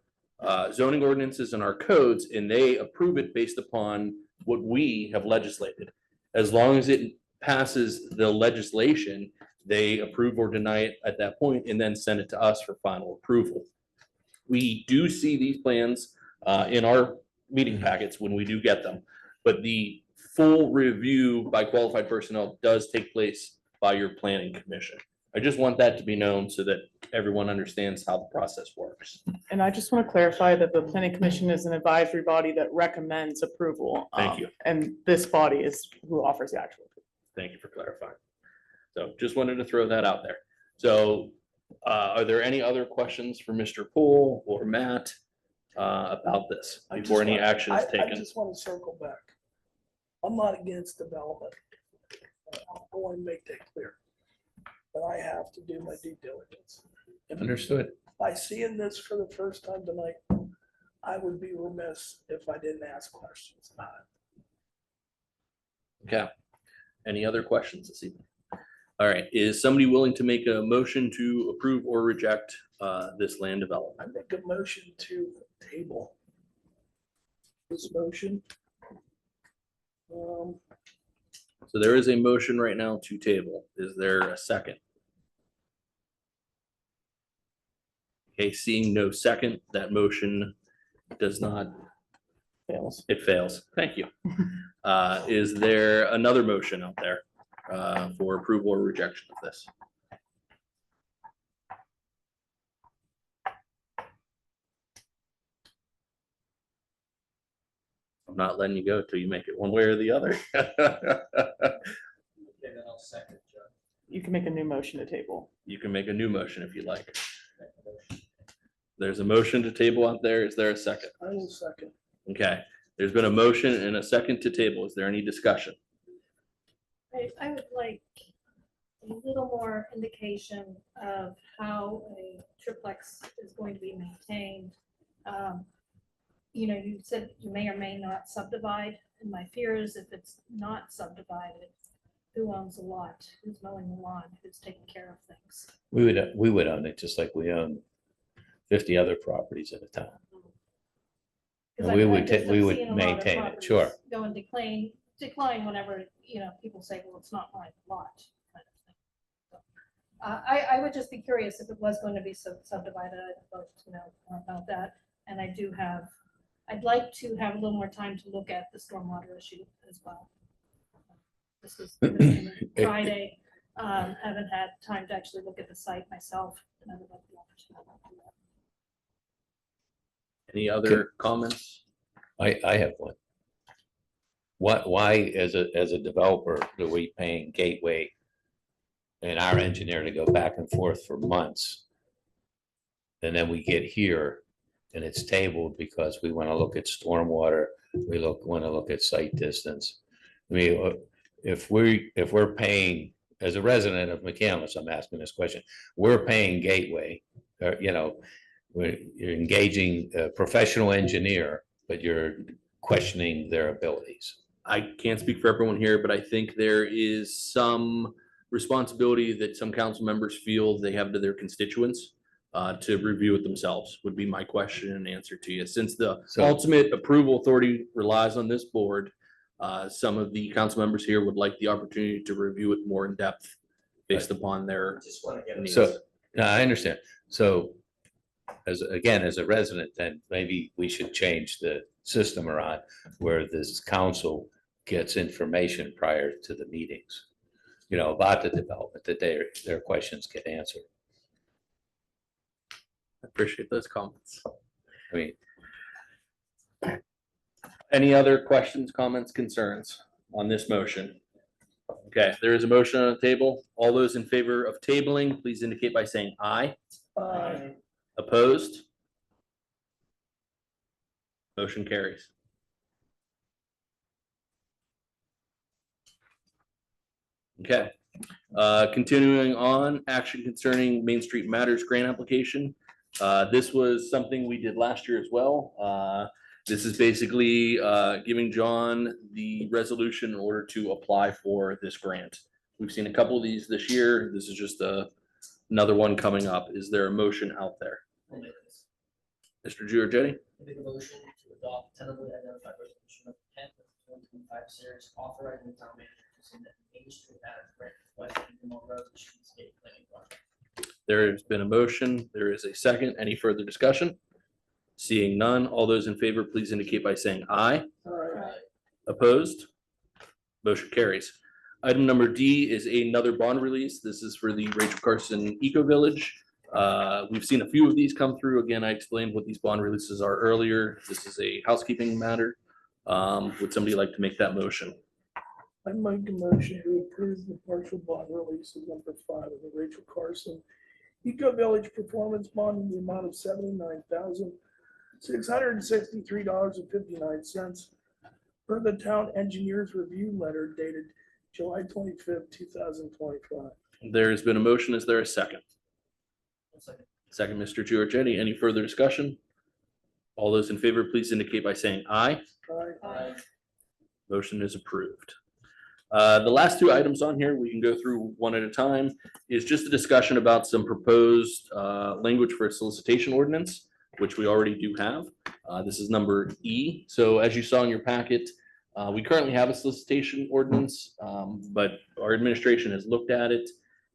Speaker 1: zoning ordinances and our codes, and they approve it based upon what we have legislated. As long as it passes the legislation, they approve or deny it at that point and then send it to us for final approval. We do see these plans in our meeting packets when we do get them, but the full review by qualified personnel does take place by your planning commission. I just want that to be known so that everyone understands how the process works.
Speaker 12: And I just want to clarify that the planning commission is an advisory body that recommends approval.
Speaker 1: Thank you.
Speaker 12: And this body is who offers the actual. approval.
Speaker 1: Thank you for clarifying. So just wanted to throw that out there. So are there any other questions for Mr. Poole or Matt about this
Speaker 8: I just
Speaker 1: before any
Speaker 8: want-
Speaker 1: action is
Speaker 8: I
Speaker 1: taken?
Speaker 8: just want to circle back. I'm not against development. I want to make that clear. But I have to do my due diligence. And
Speaker 11: Understood.
Speaker 8: by seeing this for the first time tonight, I would be remiss if I didn't ask questions about it.
Speaker 1: Okay. Any other questions this evening? All right, is somebody willing to make a motion to approve or reject this land
Speaker 8: I
Speaker 1: development?
Speaker 8: make a motion to table this motion.
Speaker 1: So there is a motion right now to table. Is there a second? Okay, seeing no second, that motion does not,
Speaker 12: Fails.
Speaker 1: it fails. Thank you. Is there another motion out there for approval or rejection of this? I'm not letting you go till you make it one way or the other.
Speaker 2: Okay, then I'll second, Joe.
Speaker 12: You can make a new motion to table.
Speaker 1: You can make a new motion if you like. There's a motion to table out there. Is there a second?
Speaker 8: I will second.
Speaker 1: Okay, there's been a motion and a second to table. Is there any discussion?
Speaker 5: I would like a little more indication of how a triplex is going to be maintained. You know, you said you may or may not subdivide, and my fear is if it's not subdivided, who owns the lot, who's mowing the lawn, who's taking care of things?
Speaker 11: We would own it just like we own 50 other properties in the town.
Speaker 5: 'Cause
Speaker 11: And
Speaker 5: I-
Speaker 11: we
Speaker 5: I
Speaker 11: would
Speaker 5: just have
Speaker 11: we would
Speaker 5: seen a lot of
Speaker 11: maintain it,
Speaker 5: properties
Speaker 11: sure.
Speaker 5: Go and decline whenever, you know, people say, well, it's not my lot. Kind of thing. So, I would just be curious if it was going to be subdivided, I'd love to know more about that. And I'd like to have a little more time to look at the stormwater issue as well. This was Friday, haven't had time to actually look at the site myself, and I would like the opportunity to do that.
Speaker 1: Any other comments?
Speaker 11: I have one. Why, as a developer, are we paying Gateway and our engineer to go back and forth for months? And then we get here and it's tabled because we want to look at stormwater, want to look at site distance. I mean, if we're paying, as a resident of McCandless, I'm asking this question, we're paying Gateway, you know, you're engaging a professional engineer, but you're questioning their abilities.
Speaker 1: I can't speak for everyone here, but I think there is some responsibility that some council members feel they have to their constituents to review it themselves, would be my question and answer to you. Since the
Speaker 11: So-
Speaker 1: ultimate approval authority relies on this board, some of the council members here would like the opportunity to review it more in depth based upon their
Speaker 2: Just want to get.
Speaker 1: needs.
Speaker 11: So, no, I understand. So as a resident, then maybe we should change the system around where this council gets information prior to the meetings, you know, about the development, that their questions get answered.
Speaker 1: I appreciate those comments.
Speaker 11: I mean,
Speaker 1: Any other questions, comments, concerns on this motion? Okay, there is a motion on the table. All those in favor of tabling, please indicate by saying aye. Opposed? Motion carries. Okay, continuing on, action concerning Main Street Matters grant application. This was something we did last year as well. This is basically giving John the resolution in order to apply for this grant. We've seen a couple of these this year. This is just another one coming up. Is there a motion out there? Mr. Giorgetti?
Speaker 2: Make a motion to adopt tentatively identified resolution of 10/2025 series authorizing the town manager to submit Main Street Matters grant request to Monroe Road Streetscape Planning Project.
Speaker 1: There has been a motion. There is a second. Any further discussion? Seeing none, all those in favor, please indicate by saying aye. Opposed? Motion carries. Item number D is another bond release. This is for the Rachel Carson Eco Village. We've seen a few of these come through. Again, I explained what these bond releases are earlier. This is a housekeeping matter. Would somebody like to make that motion?
Speaker 8: I make a motion to approve the partial bond release of number 5 of the Rachel Carson Eco Village Performance Bond in the amount of $79,663.59 per the town engineer's review letter dated July 25th, 2025.
Speaker 1: There has been a motion. Is there a second?
Speaker 2: Second.
Speaker 1: Second, Mr. Giorgetti. Any further discussion? All those in favor, please indicate by saying aye.
Speaker 8: Aye.
Speaker 1: Motion is approved. The last two items on here, we can go through one at a time, is just a discussion about some proposed language for a solicitation ordinance, which we already do have. This is number E. So as you saw in your packet, we currently have a solicitation ordinance, but our administration has looked at it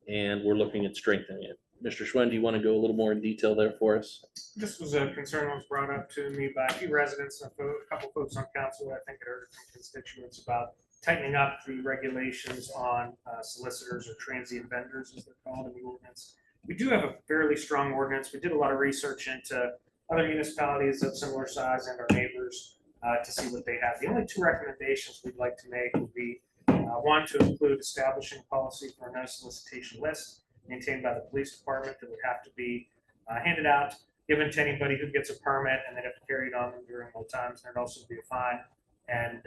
Speaker 1: and we're looking at strengthening it. Mr. Schwen, do you want to go a little more in detail there for us?
Speaker 6: This was a concern that was brought up to me by a few residents, and a couple folks on council. I think I heard from constituents about tightening up the regulations on solicitors or transient vendors, as they're called in the ordinance. We do have a fairly strong ordinance. We did a lot of research into other municipalities of similar size and our neighbors to see what they have. The only two recommendations we'd like to make would be one, to include establishing policy for a no solicitation list maintained by the police department that would have to be handed out, given to anybody who gets a permit, and they'd have to carry it on them during all times. There'd also be a fine and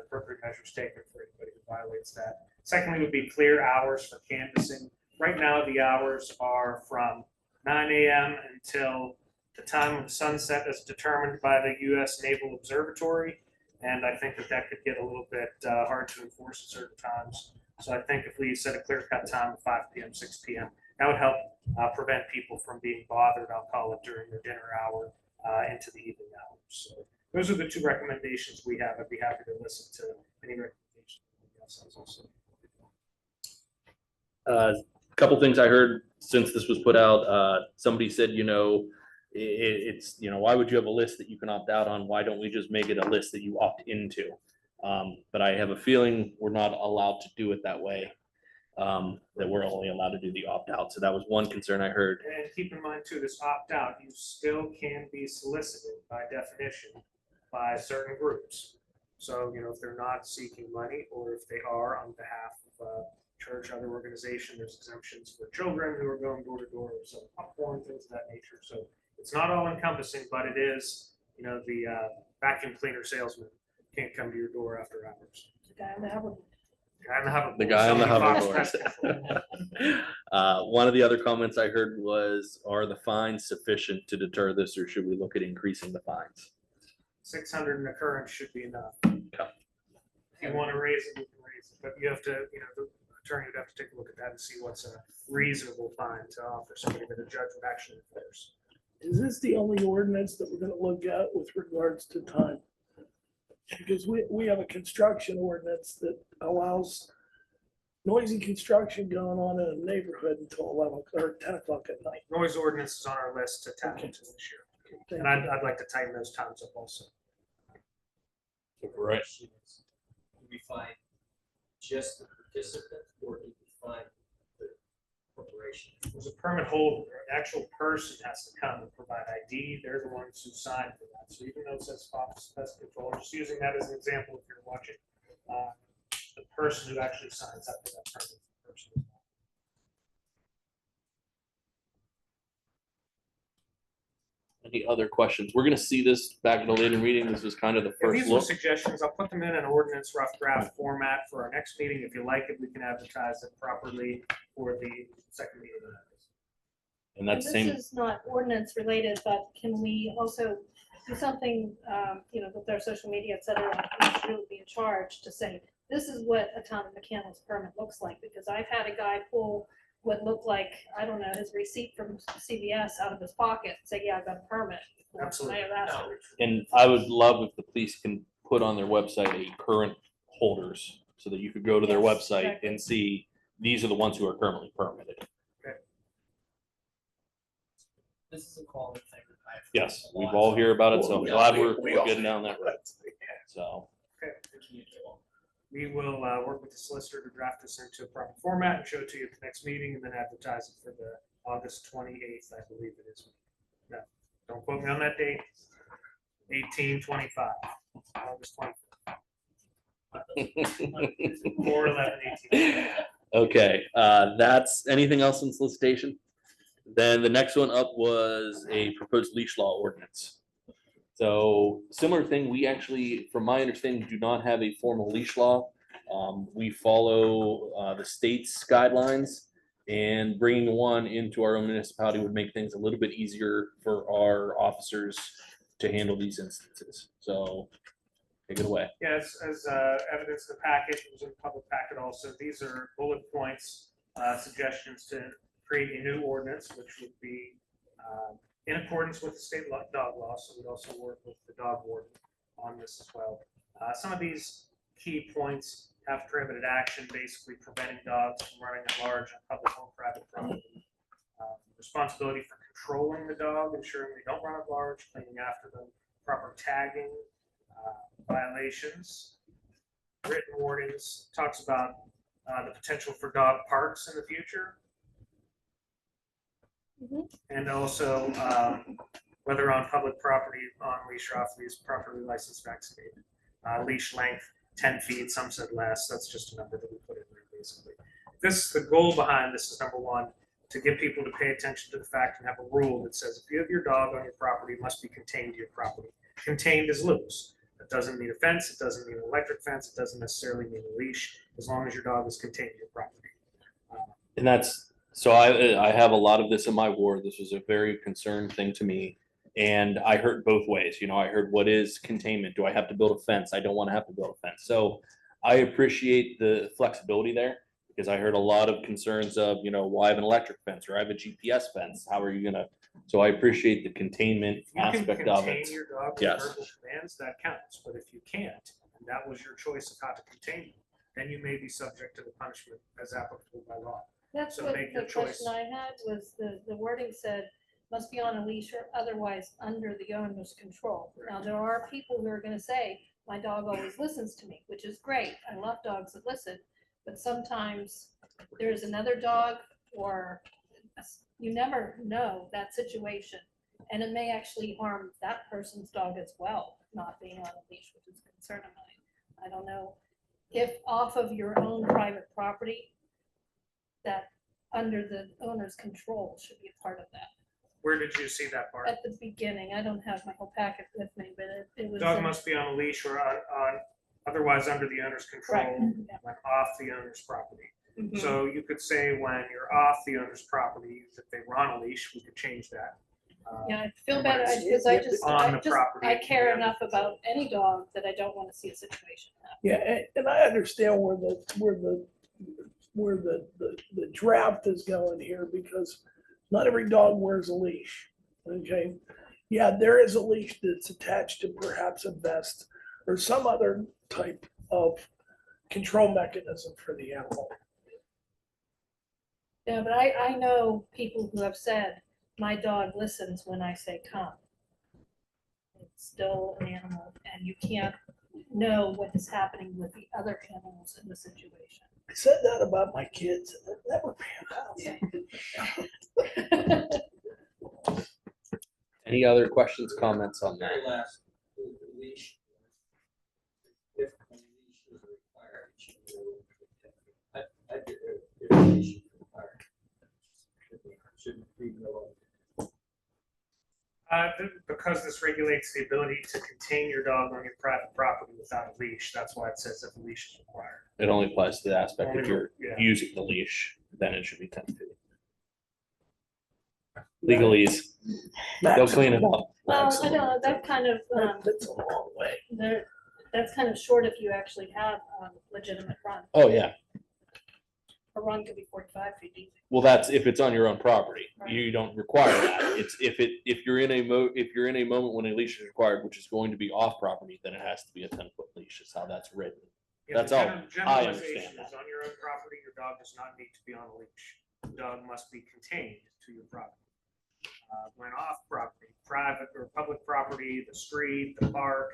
Speaker 6: appropriate measures taken for anybody who violates that. Secondly, would be clear hours for canvassing. Right now, the hours are from 9 a.m. until the time of sunset as determined by the U.S. Naval Observatory. And I think that could get a little bit hard to enforce at certain times. So I think if we set a clear-cut time of 5 p.m., 6 p.m., that would help prevent people from being bothered, I'll call it, during their dinner hour into the evening hours. So those are the two recommendations we have. I'd be happy to listen to any recommendations.
Speaker 1: Couple things I heard since this was put out. Somebody said, it's, why would you have a list that you can opt out on? Why don't we just make it a list that you opt into? But I have a feeling we're not allowed to do it that way. That we're only allowed to do the opt out. So that was one concern I heard.
Speaker 6: And keep in mind too, this opt out, you still can be solicited by definition by certain groups. So, if they're not seeking money, or if they are on behalf of a church, other organization, there's exemptions for children who are going door to door, so popcorn, things of that nature. So it's not all encompassing, but it is, the vacuum cleaner salesman can't come to your door after hours.
Speaker 5: The guy on the hoverboard.
Speaker 1: The guy on the hoverboard. One of the other comments I heard was, are the fines sufficient to deter this, or should we look at increasing the fines?
Speaker 6: 600 an occurrence should be enough.
Speaker 1: Okay.
Speaker 6: If you want to raise it, you can raise it, but you have to, the attorney would have to take a look at that and see what's a reasonable fine to offer somebody that a judge would actually enforce.
Speaker 8: Is this the only ordinance that we're gonna look at with regards to time? Because we have a construction ordinance that allows noisy construction going on in a neighborhood until 11 or 10 o'clock at night.
Speaker 6: Noise ordinance is on our list to tap into this year. And I'd like to tighten those times up also.
Speaker 1: Right.
Speaker 2: Do we find just the participant, or do we find the corporation?
Speaker 6: There's a permit holder, an actual person has to come and provide ID. They're the ones who sign for that. So even though it says pest control, just using that as an example, if you're watching, the person who actually signs up for that permit. is the person.
Speaker 1: Any other questions? We're gonna see this back in a later meeting. This was kind of the
Speaker 6: And
Speaker 1: first
Speaker 6: these are
Speaker 1: look.
Speaker 6: suggestions. I'll put them in an ordinance rough draft format for our next meeting. If you like it, we can advertise it properly for the second meeting.
Speaker 1: And that's
Speaker 5: This
Speaker 1: same,
Speaker 5: is not ordinance related, but can we also do something, with our social media, et cetera, we should be in charge to say, this is what a town of McCandless permit looks like, because I've had a guy pull what looked like, I don't know, his receipt from CVS out of his pocket, and say, yeah, I've got a permit.
Speaker 6: Absolutely.
Speaker 1: and I would love if the police can put on their website a current holders, so that you could go to their
Speaker 5: Yes,
Speaker 1: website
Speaker 5: exactly.
Speaker 1: and see, these are the ones who are currently permitted.
Speaker 2: This is a quality thing.
Speaker 1: Yes, we've all heard about it, so I'm glad we're
Speaker 8: all-
Speaker 1: getting down that road. So,
Speaker 6: Okay. We will work with the solicitor to draft this into a proper format and show it to you at the next meeting, and then advertise it for the August 28th, I believe it is. No, don't quote me on that date. 18/25, August 25th. 4/11/18.
Speaker 1: okay, that's, anything else in solicitation? Then the next one up was a proposed leash law ordinance. So similar thing, we actually, from my understanding, do not have a formal leash law. We follow the state's guidelines, and bringing one into our own municipality would make things a little bit easier for our officers to handle these instances. So take it away.
Speaker 6: Yes, as evidence in the packet, it was in the public packet also, these are bullet points, suggestions to create a new ordinance, which would be in accordance with the state dog law, so we'd also work with the dog warden on this as well. Some of these key points have prohibited action, basically preventing dogs from running at large on public or private property. responsibility for controlling the dog, ensuring they don't run at large, cleaning after them, proper tagging, violations, written warnings, talks about the potential for dog parks in the future. And also whether on public property, on leash or off leash, properly licensed, vaccinated. Leash length, 10 feet, some said less, that's just a number that we put in there basically. The goal behind this is, number one, to get people to pay attention to the fact and have a rule that says if you have your dog on your property, it must be contained to your property. Contained is loose. It doesn't mean a fence, it doesn't mean an electric fence, it doesn't necessarily mean a leash, as long as your dog is contained to your property.
Speaker 1: And that's, so I have a lot of this in my ward. This was a very concerned thing to me. And I heard both ways, I heard what is containment? Do I have to build a fence? I don't want to have to build a fence. So I appreciate the flexibility there, because I heard a lot of concerns of, well, I have an electric fence or I have a GPS fence. How are you gonna? So I appreciate the containment aspect of it.
Speaker 6: You can contain your dog with
Speaker 1: Yes.
Speaker 6: verbal commands, that counts. But if you can't, and that was your choice of how to contain them, then you may be subject to the punishment as applicable by law.
Speaker 5: That's
Speaker 6: So
Speaker 5: what
Speaker 6: make
Speaker 5: the
Speaker 6: your choice.
Speaker 5: question I had was the wording said, must be on a leash or otherwise under the owner's control. Now, there are people who are gonna say, my dog always listens to me, which is great. I love dogs that listen. But sometimes there's another dog, or you never know that situation. And it may actually harm that person's dog as well, not being on a leash, which is a concern of mine. I don't know if off of your own private property, that under the owner's control should be a part of that.
Speaker 6: Where did you see that part?
Speaker 5: At the beginning, I don't have my whole packet with me, but it was.
Speaker 6: Dog
Speaker 5: in-
Speaker 6: must be on a leash or on otherwise under the owner's control
Speaker 5: Right.
Speaker 6: when off the owner's property.
Speaker 5: Mhm.
Speaker 6: So you could say when you're off the owner's property, if they were on a leash, we could change that.
Speaker 5: Yeah, I feel
Speaker 6: and
Speaker 5: better,
Speaker 6: when it's
Speaker 5: because
Speaker 6: on the property,
Speaker 5: I
Speaker 6: it can
Speaker 5: care
Speaker 6: be on the
Speaker 5: enough about any dog that I don't want to see a situation happen.
Speaker 8: Yeah, and I understand where the draft is going here, because not every dog wears a leash, okay? Yeah, there is a leash that's attached to perhaps a vest or some other type of control mechanism for the animal.
Speaker 5: Yeah, but I know people who have said, my dog listens when I say come. It's still an animal, and you can't know what is happening with the other animals in the situation.
Speaker 8: I said that about my kids, and it never panned out.
Speaker 1: Any other questions, comments on that?
Speaker 2: Very last, the leash. If a leash is required, it should be. I did, if a leash is required. Shouldn't be no.
Speaker 6: Because this regulates the ability to contain your dog on your private property without a leash, that's why it says if a leash is required.
Speaker 1: It only applies to the aspect if
Speaker 6: Only-
Speaker 1: you're
Speaker 6: yeah.
Speaker 1: using the leash, then it should be 10 feet. Legalese, they'll clean it up.
Speaker 5: Well, I know, that kind of,
Speaker 8: That's a long way.
Speaker 5: that's kind of short if you actually have a legitimate run.
Speaker 1: Oh, yeah.
Speaker 5: A run could be 45 feet easy.
Speaker 1: Well, that's if it's on your own property.
Speaker 5: Right.
Speaker 1: You don't require that. It's if you're in a moment when a leash is required, which is going to be off property, then it has to be a 10-foot leash. Is how that's written.
Speaker 6: Yeah,
Speaker 1: That's
Speaker 6: the
Speaker 1: all. I
Speaker 6: generalization
Speaker 1: understand
Speaker 6: is on your own property, your dog does not need to be on a leash. The dog must be contained to your property. When off property, private or public property, the street, the park,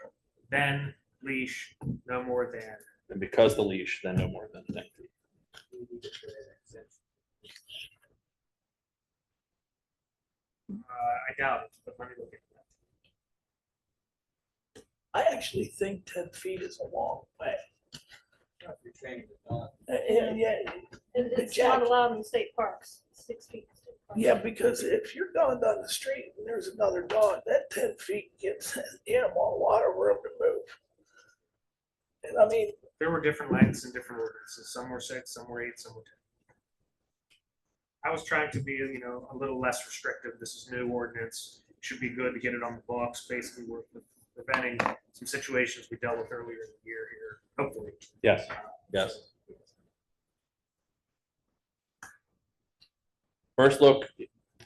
Speaker 6: then leash, no more than.
Speaker 1: And because the leash, then no more than 10 feet.
Speaker 6: I doubt it, but let me look at that.
Speaker 8: I actually think 10 feet is a long way.
Speaker 2: If you're training the dog.
Speaker 8: Yeah,
Speaker 5: It's
Speaker 8: Jack-
Speaker 5: not allowed in state parks, 6 feet. in state parks.
Speaker 8: yeah, because if you're going down the street and there's another dog, that 10 feet gives the animal a lot of room to move. And I mean,
Speaker 6: There were different lengths and different ordinances. Some were 6, some were 8, some were 10. I was trying to be, a little less restrictive. This is new ordinance. Should be good to get it on the books. Basically, we're preventing some situations we dealt with earlier in the year here, hopefully.
Speaker 1: Yes. Yes. First look,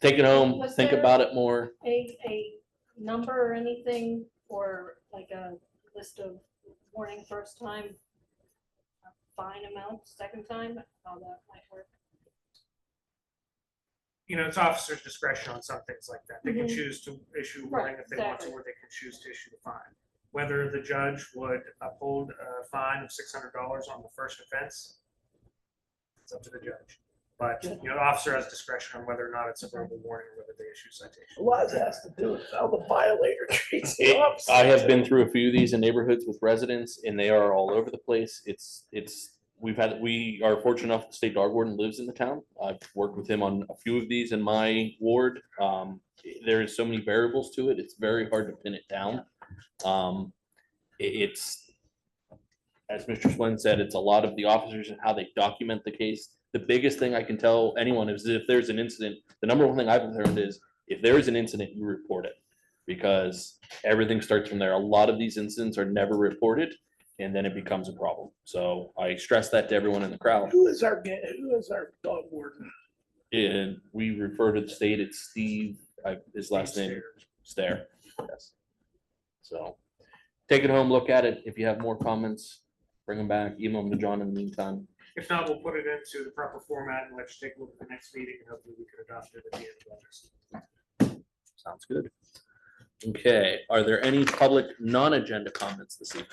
Speaker 1: take it home,
Speaker 5: Was
Speaker 1: think
Speaker 5: there-
Speaker 1: about it more.
Speaker 5: A number or anything for like a list of warning first time, fine amount second time, how that might work?
Speaker 6: it's officer's discretion on some things like that. They can
Speaker 5: Mhm.
Speaker 6: choose to issue a warning
Speaker 5: Right,
Speaker 6: if they want to,
Speaker 5: exactly.
Speaker 6: or they can choose to issue the fine. Whether the judge would uphold a fine of $600 on the first offense, it's up to the judge. But, the officer has discretion on whether or not it's a verbal warning or whether they issue citation.
Speaker 8: A lot has to do with how the violator treats the officer.
Speaker 1: I have been through a few of these in neighborhoods with residents and they are all over the place. We are fortunate enough, the state dog warden lives in the town. I've worked with him on a few of these in my ward. There's so many variables to it. It's very hard to pin it down. It's, as Mr. Swin said, it's a lot of the officers and how they document the case. The biggest thing I can tell anyone is if there's an incident, the number one thing I've learned is if there is an incident, you report it. Because everything starts from there. A lot of these incidents are never reported and then it becomes a problem. So I stress that to everyone in the crowd.
Speaker 8: Who is our dog warden?
Speaker 1: And we refer to the state, it's Steve, his last name, Stair. Yes. So take it home, look at it. If you have more comments, bring them back, email them to John in the meantime.
Speaker 6: If not, we'll put it into the proper format and let you take a look at the next meeting and hopefully we can adopt it at the end of August.
Speaker 1: Sounds good. Okay, are there any public non-agenda comments this evening?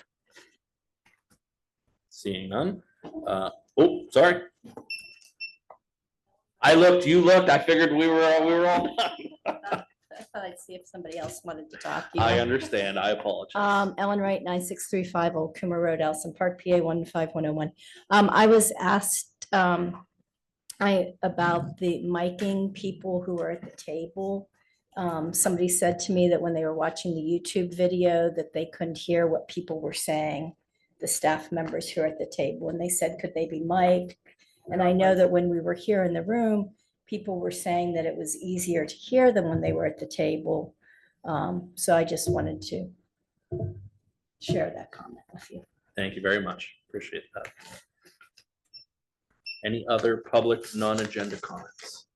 Speaker 1: Seeing none. Oh, sorry. I looked, you looked, I figured we were all done.
Speaker 3: I thought I'd see if somebody else wanted to talk.
Speaker 1: I understand, I apologize.
Speaker 3: Ellen Wright, 9635 Old Coomer Road, Elson Park, PA 15101. I was asked about the miking people who are at the table. Somebody said to me that when they were watching the YouTube video that they couldn't hear what people were saying, the staff members who are at the table, and they said, could they be mic'd? And I know that when we were here in the room, people were saying that it was easier to hear them when they were at the table. So I just wanted to share that comment with you.
Speaker 1: Thank you very much, appreciate that. Any other public non-agenda comments?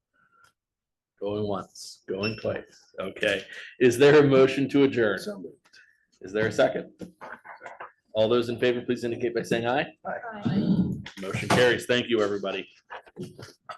Speaker 1: Going once, going twice, okay. Is there a motion to adjourn?
Speaker 8: So moved.
Speaker 1: Is there a second? All those in favor, please indicate by saying aye.
Speaker 5: Aye.
Speaker 1: Motion carries. Thank you, everybody.